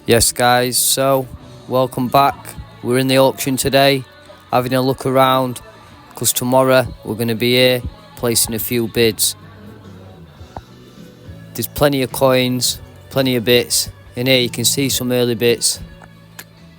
Yes guys, so welcome back. We're in the auction today, having a look around, because tomorrow we're going to be here placing a few bids. There's plenty of coins, plenty of bits. In here you can see some early bits,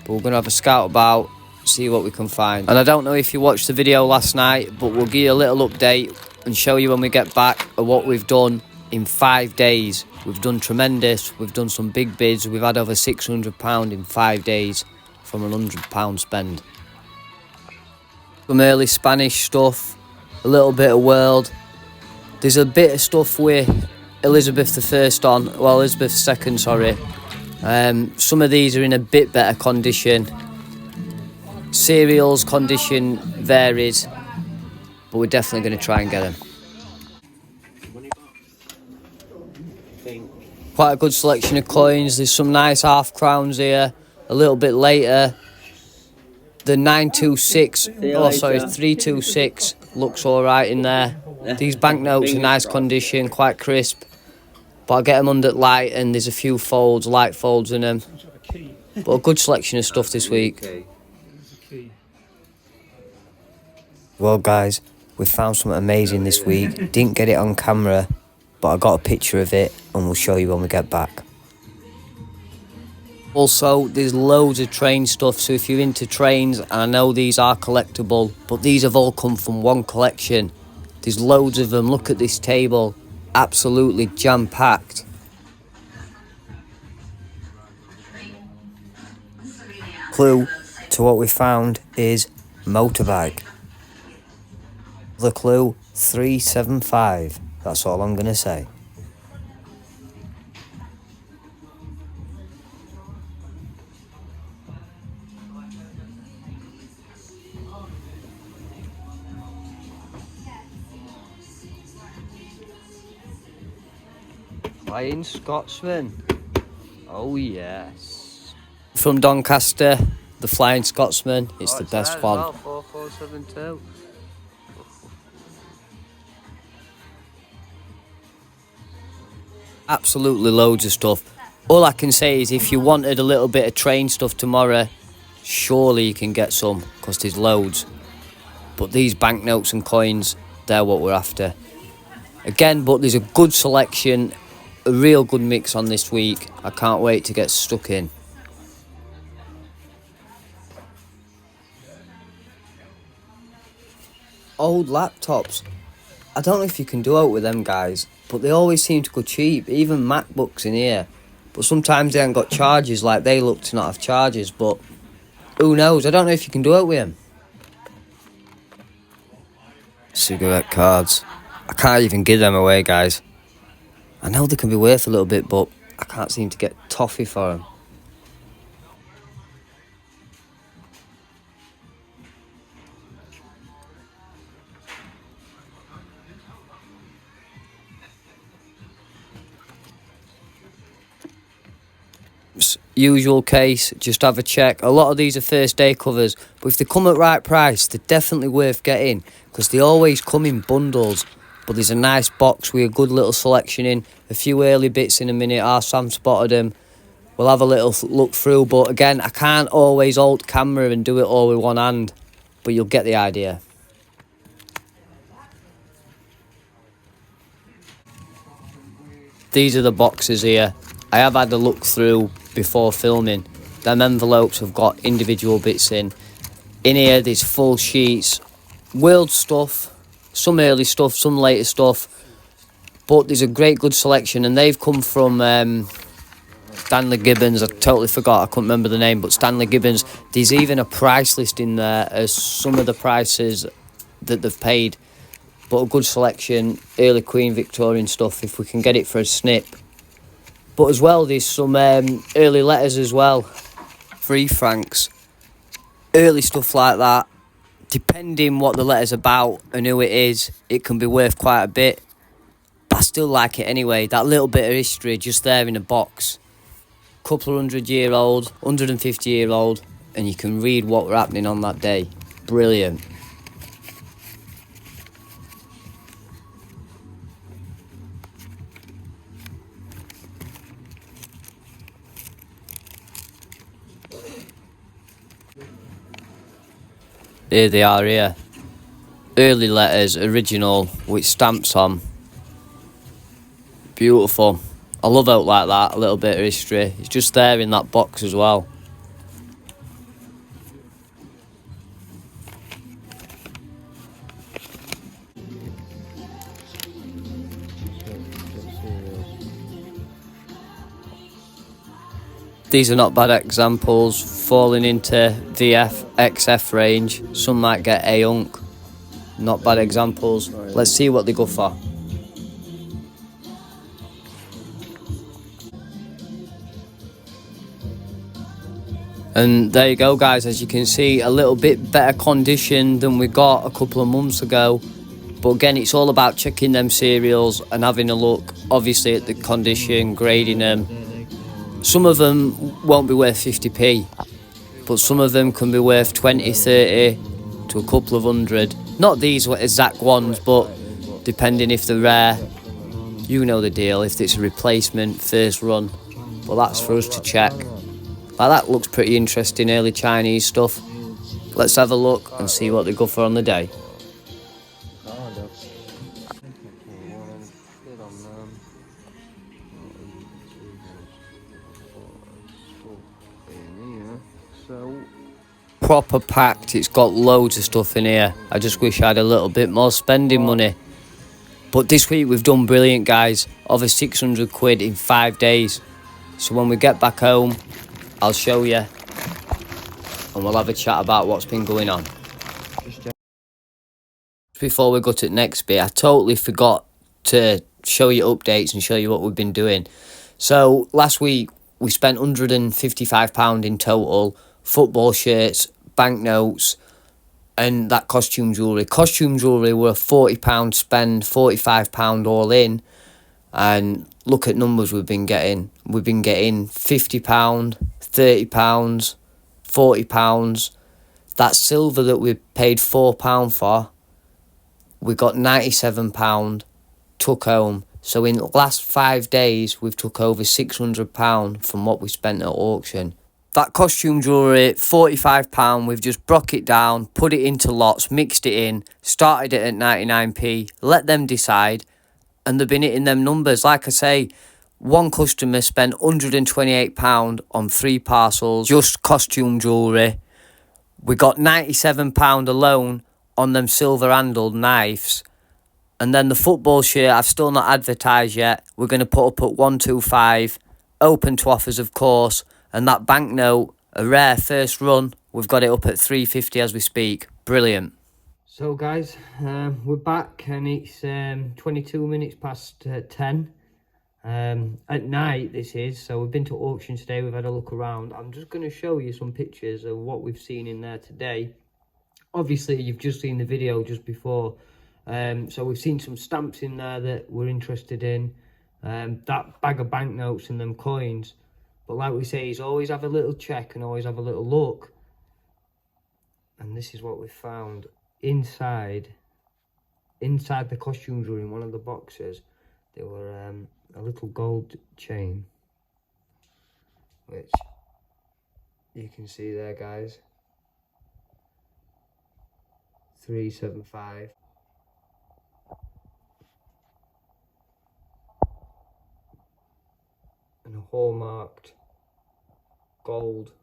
but we're going to have a scout about, see what we can find. And I don't know if you watched the video last night, but we'll give you a little update and show you when we get back of what we've done in 5 days. We've done tremendous, we've done some big bids, we've had over £600 in 5 days from an £100 spend. Some early Spanish stuff, a little bit of world. There's a bit of stuff with Elizabeth II, sorry. Some of these are in a bit better condition. Cereals condition varies, but we're definitely going to try and get them. Quite a good selection of coins. There's some nice half crowns here. A little bit later, the 326 looks all right in there. These banknotes are nice condition, quite crisp, but I'll get them under light, and there's a few folds, light folds in them. But a good selection of stuff this week. Well guys, we found something amazing this week. Didn't get it on camera, but I got a picture of it and we'll show you when we get back. Also, there's loads of train stuff, so if you're into trains, and I know these are collectible, but these have all come from one collection. There's loads of them. Look at this table, absolutely jam-packed. Clue to what we found is motorbike. The clue, 375. That's all I'm going to say. Flying Scotsman. Oh yes. From Doncaster, the Flying Scotsman. It's the best one. 4472. Absolutely loads of stuff. All I can say is if you wanted a little bit of train stuff tomorrow, surely you can get some, because there's loads. But these banknotes and coins, they're what we're after. Again, but there's a good selection, a real good mix on this week. I can't wait to get stuck in. Old laptops. I don't know if you can do out with them guys, but they always seem to go cheap. Even MacBooks in here, but sometimes they haven't got chargers. Like they look to not have chargers, but who knows? I don't know if you can do it with them. Cigarette cards. I can't even give them away, guys. I know they can be worth a little bit, but I can't seem to get toffee for them. Usual case, just have a check. A lot of these are first day covers, but if they come at right price, they're definitely worth getting, because they always come in bundles. But there's a nice box with a good little selection in, a few early bits in a minute. Our Sam spotted them. We'll have a little look through, but again, I can't always hold camera and do it all with one hand, but you'll get the idea. These are the boxes here. I have had a look through before filming. Them envelopes have got individual bits in. In here there's full sheets, world stuff, some early stuff, some later stuff, but there's a great good selection, and they've come from Stanley Gibbons. I totally forgot, I couldn't remember the name, but Stanley Gibbons. There's even a price list in there as some of the prices that they've paid, but a good selection, early Queen Victorian stuff if we can get it for a snip. But as well, there's some early letters as well. 3 francs. Early stuff like that. Depending what the letter's about and who it is, it can be worth quite a bit. But I still like it anyway. That little bit of history just there in a box. Couple of 100-year-old, 150-year-old, and you can read what were happening on that day. Brilliant. Here they are here. Early letters, original, with stamps on. Beautiful. I love out like that, a little bit of history. It's just there in that box as well. These are not bad examples, falling into VF, XF range. Some might get A-Unk. Not bad examples. Let's see what they go for. And there you go, guys. As you can see, a little bit better condition than we got a couple of months ago. But again, it's all about checking them cereals and having a look, obviously, at the condition, grading them. Some of them won't be worth 50p, but some of them can be worth 20, 30 to a couple of hundred. Not these exact ones, but depending if they're rare, you know the deal, if it's a replacement, first run. But that's for us to check. Like, that looks pretty interesting, early Chinese stuff. Let's have a look and see what they go for on the day. Proper packed, it's got loads of stuff in here. I just wish I had a little bit more spending money. But this week we've done brilliant, guys. Over 600 quid in 5 days. So when we get back home, I'll show you and we'll have a chat about what's been going on. Before we go to the next bit, I totally forgot to show you updates and show you what we've been doing. So last week we spent £155 in total. Football shirts, banknotes, and that costume jewellery. Costume jewellery were a £40 spend, £45 all in. And look at numbers we've been getting. We've been getting £50, £30, £40. That silver that we paid £4 for, we got £97, took home. So in the last 5 days, we've took over £600 from what we spent at auction. That costume jewellery, £45, we've just broke it down, put it into lots, mixed it in, started it at 99p, let them decide, and they've been hitting them numbers. Like I say, one customer spent £128 on 3 parcels, just costume jewellery. We got £97 alone on them silver-handled knives. And then the football shirt, I've still not advertised yet. We're going to put up at 125, open to offers, of course. And that banknote, a rare first run, we've got it up at 350 as we speak. Brilliant. So guys, we're back and it's 22 minutes past 10 at night this is. So we've been to auction today, we've had a look around. I'm just going to show you some pictures of what we've seen in there today. Obviously you've just seen the video just before, so we've seen some stamps in there that we're interested in, that bag of banknotes and them coins. But like we say, is always have a little check and always have a little look. And this is what we found inside the costume jewelry. In one of the boxes there were a little gold chain, which you can see there, guys. 375. And a hallmarked gold.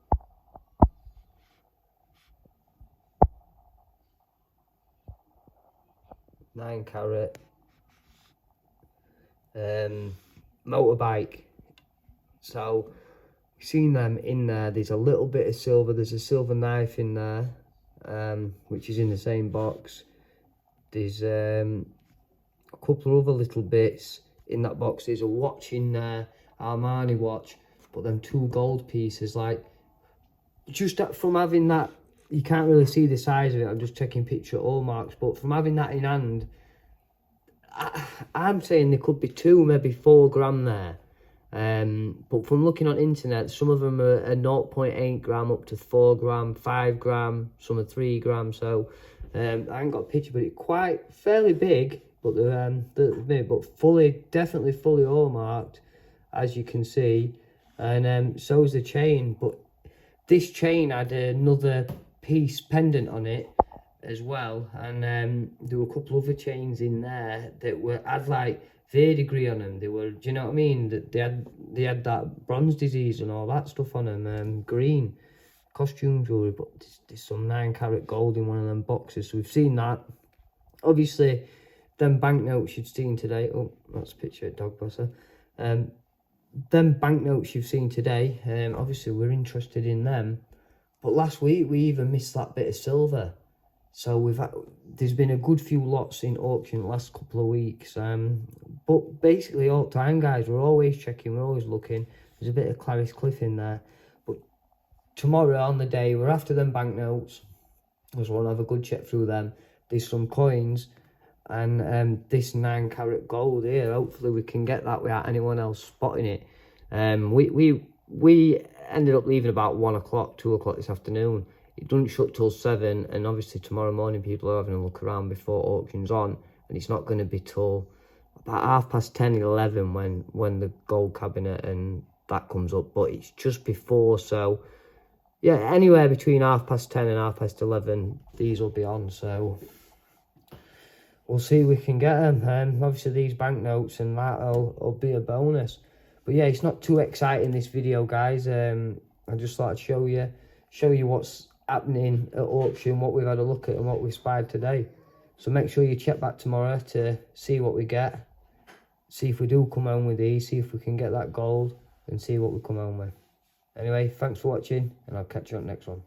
Nine carat motorbike. So you've seen them in there. There's a little bit of silver. There's a silver knife in there, which is in the same box. There's a couple of other little bits in that box. There's a watch in there, Armani watch, but then 2 gold pieces. Like, just from having that, you can't really see the size of it. I'm just checking picture hallmarks, but from having that in hand, I'm saying there could be 2, maybe 4 gram there. But from looking on internet, some of them are 0.8 gram up to 4 gram, 5 gram, some are 3 gram. So I haven't got a picture, but it's quite fairly big. But definitely fully hallmarked, as you can see. And so is the chain. But this chain had another piece pendant on it, as well, and there were a couple other chains in there that had like verdigris on them. They were, do you know what I mean? That they had that bronze disease and all that stuff on them. Green costume jewelry, but there's some 9-carat gold in one of them boxes. So we've seen that. Obviously, them banknotes you've seen today. Oh, that's a picture of Dog Bosser. Them banknotes you've seen today. Obviously, we're interested in them. But last week we even missed that bit of silver. So there's been a good few lots in auction the last couple of weeks. But basically all the time, guys, we're always checking, we're always looking. There's a bit of Clarice Cliff in there. But tomorrow on the day, we're after them banknotes. I just want to have a good check through them. There's some coins and this 9-carat gold here. Hopefully we can get that without anyone else spotting it. We ended up leaving about 1 o'clock, 2 o'clock this afternoon. It doesn't shut till 7, and obviously tomorrow morning people are having a look around before auction's on, and it's not going to be till about 10:30, 11 when the gold cabinet and that comes up, but it's just before. So yeah, anywhere between 10:30 and 11 these will be on, so we'll see if we can get them. Obviously these banknotes and that'll be a bonus. But yeah, it's not too exciting, this video, guys. I just thought I'd show you what's happening at auction, what we've had a look at and what we've spied today. So make sure you check back tomorrow to see what we get. See if we do come home with these, see if we can get that gold and see what we come home with. Anyway, thanks for watching and I'll catch you on the next one.